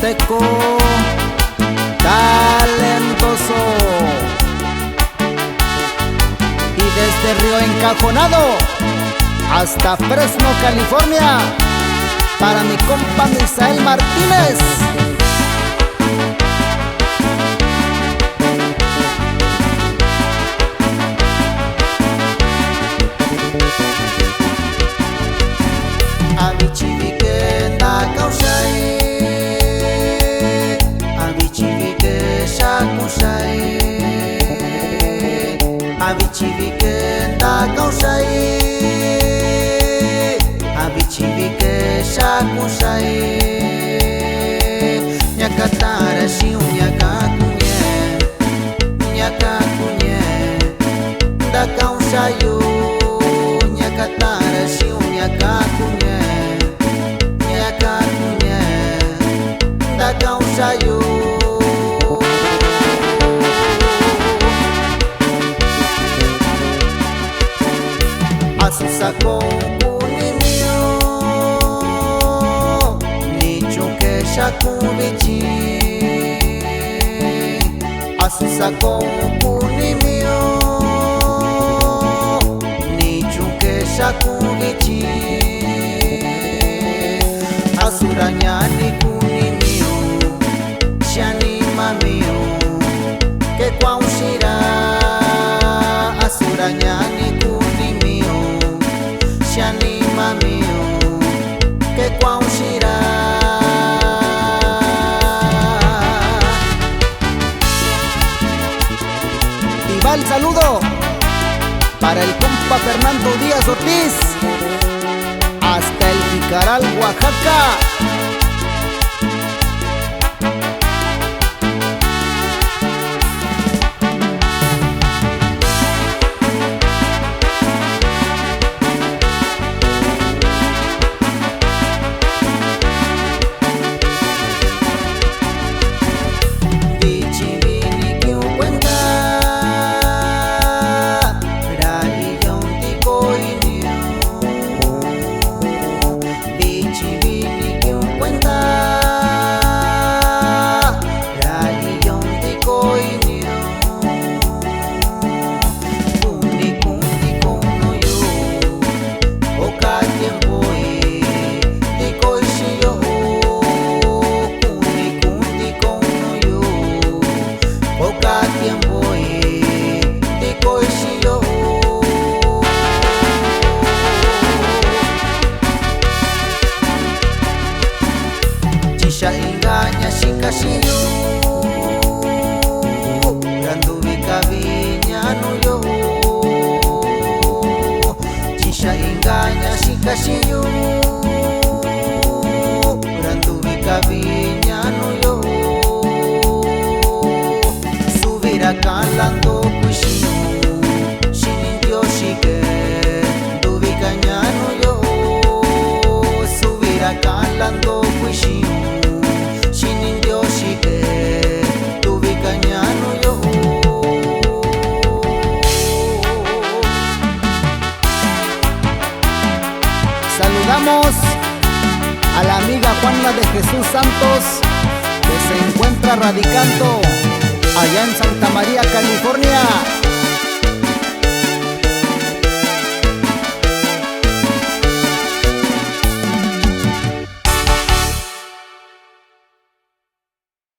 yucateco talentoso. Y desde Río Encajonado hasta Fresno, California, para mi compa Misael Martínez. Abichivike nakausai, abichivike shakusai, abichivike nakausai, abichivike shakusai. Nyakatara shiu nyakakunye, nyakakunye, ndakausayo. Nyakatara shiu nyakakunye, nyakakunye, ndakausayo. Asusako kunimio, nichukesha kubichi. Asusako kunimio, nichukesha kubichi. Asuranyani kunimio, shani mamio, que kwaushira. Asuranyani kunimio, shani mamio, que kwaushira. Y va el saludo para el compa Fernando Díaz Ortiz hasta el Jicaral, Oaxaca. Chisha engaña shikashiyo, randubika viñano yo. Chisha engaña shikashiyo, randubika viñano yo. Subira calando kuishiyo, shinindio shike, dubika ñano yo. Subira calando kuishiyo, shinindio shike, dubika ñano yo. Saludamos a la amiga Juana de Jesús Santos, que se encuentra radicando allá en Santa María, California.